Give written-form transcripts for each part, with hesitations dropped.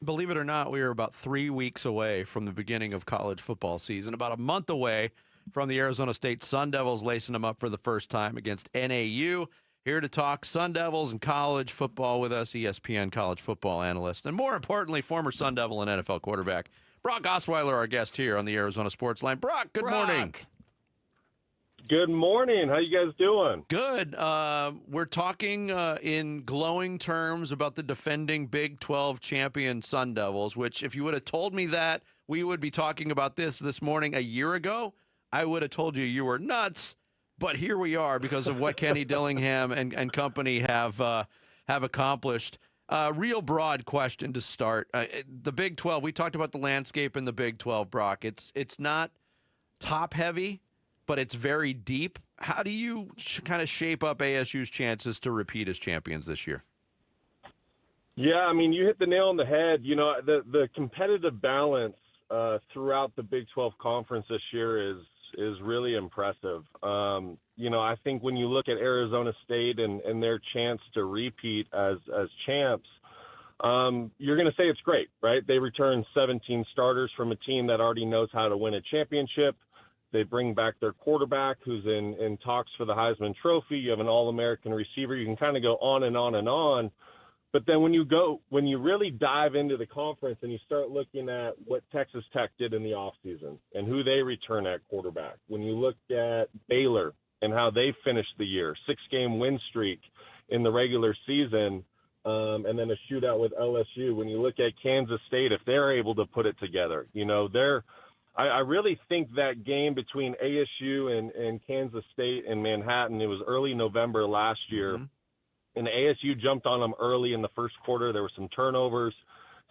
Believe it or not, we are about 3 weeks away from the beginning of college football season, about a month away from the Arizona State Sun Devils lacing them up for the first time against NAU. Here to talk Sun Devils and college football with us, ESPN college football analyst, and more importantly, former Sun Devil and NFL quarterback, Brock Osweiler, our guest here on the Arizona Sports Line. Brock, good morning. Good morning. How you guys doing? Good. We're talking in glowing terms about the defending Big 12 champion Sun Devils, which if you would have told me that we would be talking about this morning a year ago, I would have told you were nuts. But here we are because of what Kenny Dillingham and company have accomplished. Real broad question to start. The Big 12, we talked about the landscape in the Big 12, Brock. It's not top heavy, but it's very deep. How do you kind of shape up ASU's chances to repeat as champions this year? Yeah, I mean, you hit the nail on the head. You know, the competitive balance throughout the Big 12 conference this year is really impressive. You know, I think when you look at Arizona State and their chance to repeat as champs, you're going to say it's great, right? They return 17 starters from a team that already knows how to win a championship. They bring back their quarterback who's in talks for the Heisman Trophy. You have an All-American receiver. You can kind of go on and on and on. But then when you really dive into the conference and you start looking at what Texas Tech did in the offseason and who they return at quarterback, when you look at Baylor and how they finished the year, 6-game win streak in the regular season, and then a shootout with LSU. When you look at Kansas State, if they're able to put it together, you know, I really think that game between ASU and Kansas State in Manhattan, it was early November last year, and ASU jumped on them early in the first quarter. There were some turnovers.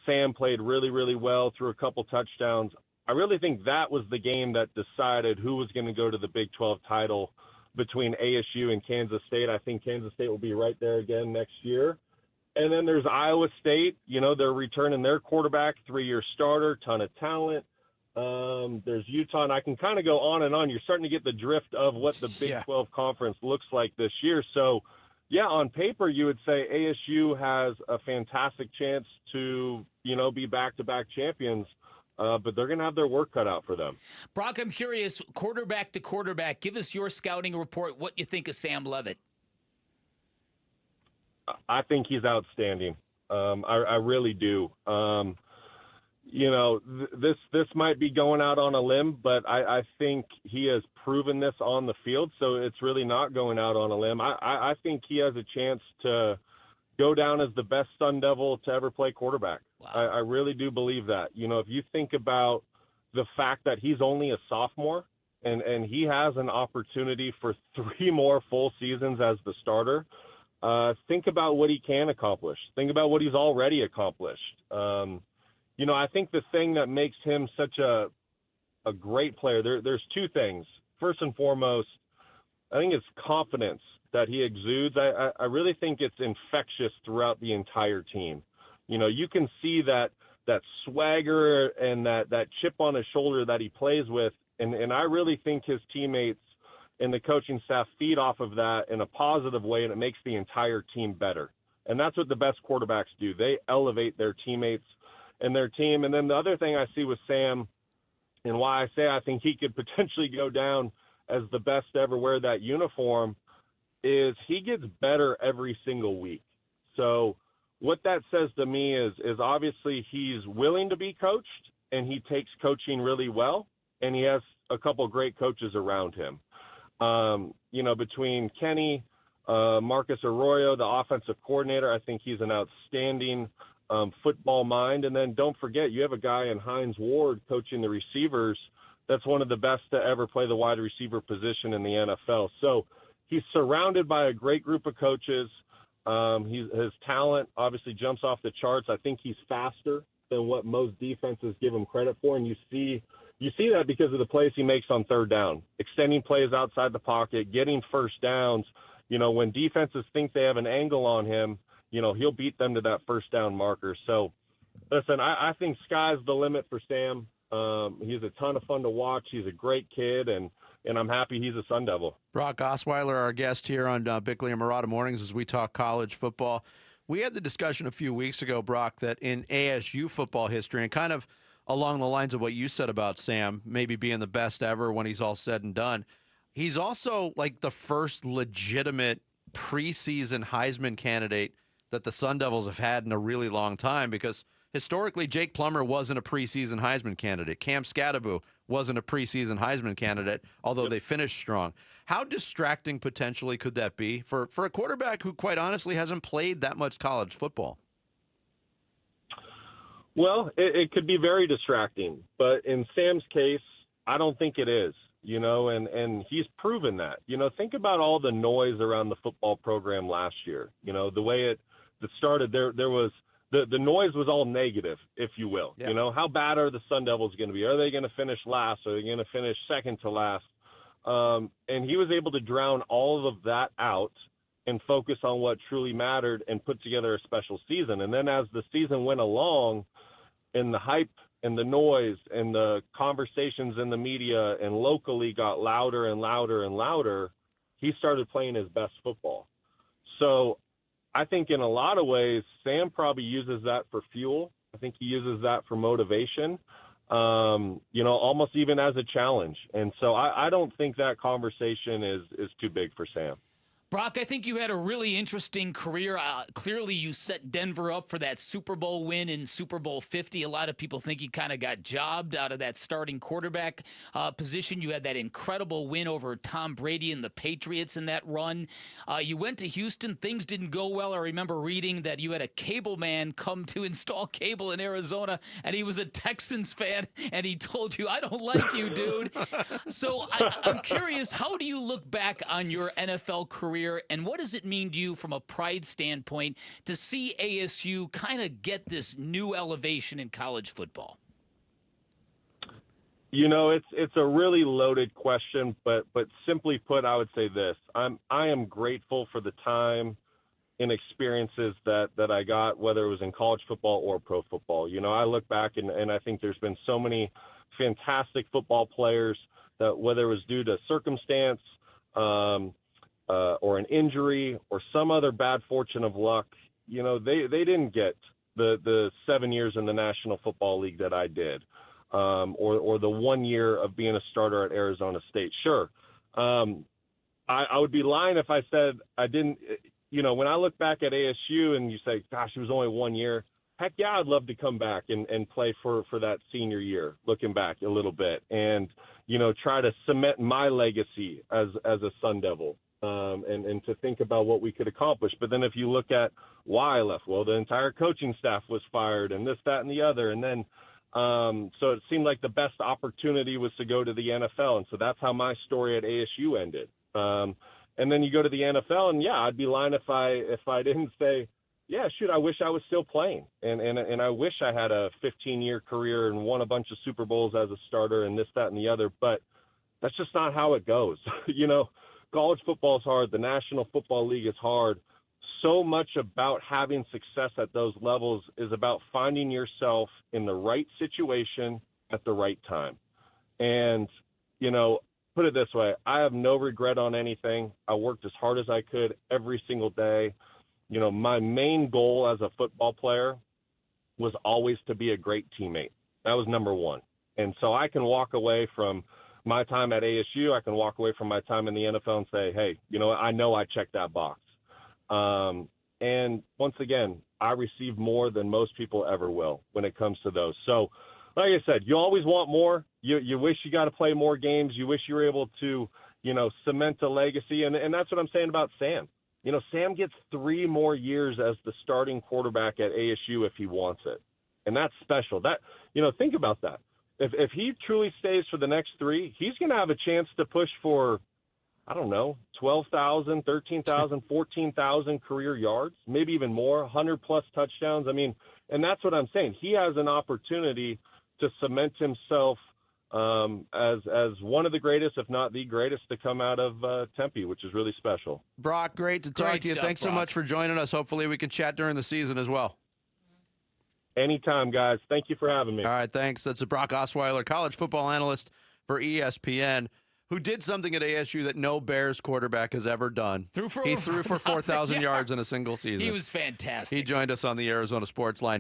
Sam played really, really well, threw a couple touchdowns. I really think that was the game that decided who was going to go to the Big 12 title between ASU and Kansas State. I think Kansas State will be right there again next year. And then there's Iowa State. You know, they're returning their quarterback, 3-year starter, ton of talent. There's Utah, and I can kind of go on and on. You're starting to get the drift of what the Big 12 conference looks like this year. So, yeah, on paper, you would say ASU has a fantastic chance to, you know, be back-to-back champions, but they're going to have their work cut out for them. Brock, I'm curious, quarterback to quarterback, give us your scouting report, what you think of Sam Leavitt. I think he's outstanding. I really do. You know, this might be going out on a limb, but I think he has proven this on the field, so it's really not going out on a limb. I think he has a chance to go down as the best Sun Devil to ever play quarterback. Wow. I really do believe that. You know, if you think about the fact that he's only a sophomore and he has an opportunity for 3 more full seasons as the starter, think about what he can accomplish. Think about what he's already accomplished. You know, I think the thing that makes him such a great player, there's 2 things. First and foremost, I think it's confidence that he exudes. I really think it's infectious throughout the entire team. You know, you can see that swagger and that chip on his shoulder that he plays with, and I really think his teammates and the coaching staff feed off of that in a positive way, and it makes the entire team better. And that's what the best quarterbacks do. They elevate their teammates and their team. And then the other thing I see with Sam, and why I say I think he could potentially go down as the best to ever wear that uniform, is he gets better every single week. So what that says to me is obviously he's willing to be coached, and he takes coaching really well, and he has a couple great coaches around him. You know, between Kenny, Marcus Arroyo, the offensive coordinator, I think he's an outstanding football mind. And then don't forget, you have a guy in Hines Ward coaching the receivers that's one of the best to ever play the wide receiver position in the NFL. So he's surrounded by a great group of coaches. His talent obviously jumps off the charts. I think he's faster than what most defenses give him credit for. And you see that because of the plays he makes on third down, extending plays outside the pocket, getting first downs. You know, when defenses think they have an angle on him, you know, he'll beat them to that first down marker. So, listen, I think sky's the limit for Sam. He's a ton of fun to watch. He's a great kid, and I'm happy he's a Sun Devil. Brock Osweiler, our guest here on Bickley and Marotta Mornings as we talk college football. We had the discussion a few weeks ago, Brock, that in ASU football history, and kind of along the lines of what you said about Sam, maybe being the best ever when he's all said and done, he's also like the first legitimate preseason Heisman candidate that the Sun Devils have had in a really long time, because historically Jake Plummer wasn't a preseason Heisman candidate. Cam Scadaboo wasn't a preseason Heisman candidate, although they finished strong. How distracting potentially could that be for a quarterback who quite honestly hasn't played that much college football? Well, it could be very distracting, but in Sam's case, I don't think it is, and he's proven that. Think about all the noise around the football program last year. The way it started, there was the noise was all negative, if you will. Yeah. How bad are the Sun Devils going to be? Are they going to finish last? Are they going to finish second to last? And he was able to drown all of that out and focus on what truly mattered and put together a special season. And then as the season went along, and the hype and the noise and the conversations in the media and locally got louder and louder and louder, he started playing his best football. So I think in a lot of ways, Sam probably uses that for fuel. I think he uses that for motivation, almost even as a challenge. And so I don't think that conversation is too big for Sam. Brock, I think you had a really interesting career. Clearly, you set Denver up for that Super Bowl win in Super Bowl 50. A lot of people think you kind of got jobbed out of that starting quarterback position. You had that incredible win over Tom Brady and the Patriots in that run. You went to Houston. Things didn't go well. I remember reading that you had a cable man come to install cable in Arizona, and he was a Texans fan, and he told you, "I don't like you, dude." So I'm curious, how do you look back on your NFL career? And what does it mean to you from a pride standpoint to see ASU kind of get this new elevation in college football? It's a really loaded question, but simply put, I would say this. I am grateful for the time and experiences that I got, whether it was in college football or pro football. I look back and I think there's been so many fantastic football players that, whether it was due to circumstance, or an injury or some other bad fortune of luck, they didn't get the 7 years in the National Football League that I did, or the 1 year of being a starter at Arizona State. Sure. I would be lying if I said I didn't, when I look back at ASU and you say, gosh, it was only 1 year. Heck yeah, I'd love to come back and play for that senior year, looking back a little bit, and, try to cement my legacy as a Sun Devil. And to think about what we could accomplish. But then if you look at why I left, well, the entire coaching staff was fired and this, that, and the other. And then so it seemed like the best opportunity was to go to the NFL. And so that's how my story at ASU ended. And then you go to the NFL, and, yeah, I'd be lying if I didn't say, yeah, shoot, I wish I was still playing. And I wish I had a 15-year career and won a bunch of Super Bowls as a starter and this, that, and the other. But that's just not how it goes. College football is hard. The National Football League is hard. So much about having success at those levels is about finding yourself in the right situation at the right time. And, put it this way, I have no regret on anything. I worked as hard as I could every single day. My main goal as a football player was always to be a great teammate. That was number one. And so I can walk away from my time at ASU, I can walk away from my time in the NFL and say, hey, I know I checked that box. And once again, I receive more than most people ever will when it comes to those. So, like I said, you always want more. You wish you got to play more games. You wish you were able to, cement a legacy. And that's what I'm saying about Sam. Sam gets 3 more years as the starting quarterback at ASU if he wants it. And that's special. That, think about that. If he truly stays for the next 3, he's going to have a chance to push for, I don't know, 12,000, 13,000, 14,000 career yards, maybe even more, 100-plus touchdowns. I mean, and that's what I'm saying. He has an opportunity to cement himself as one of the greatest, if not the greatest, to come out of Tempe, which is really special. Brock, great to talk Great to you. stuff, Thanks so Brock. much for joining us. Hopefully we can chat during the season as well. Anytime, guys. Thank you for having me. All right, thanks. That's a Brock Osweiler, college football analyst for ESPN. who did something at ASU that no Bears quarterback has ever done. He threw for 4,000 yards in a single season. He was fantastic. He joined us on the Arizona Sports Line.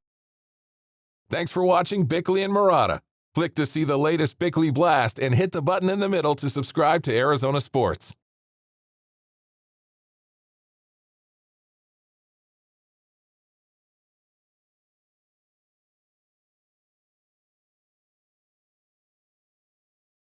Thanks for watching Bickley and Marotta. Click to see the latest Bickley Blast and hit the button in the middle to subscribe to Arizona Sports.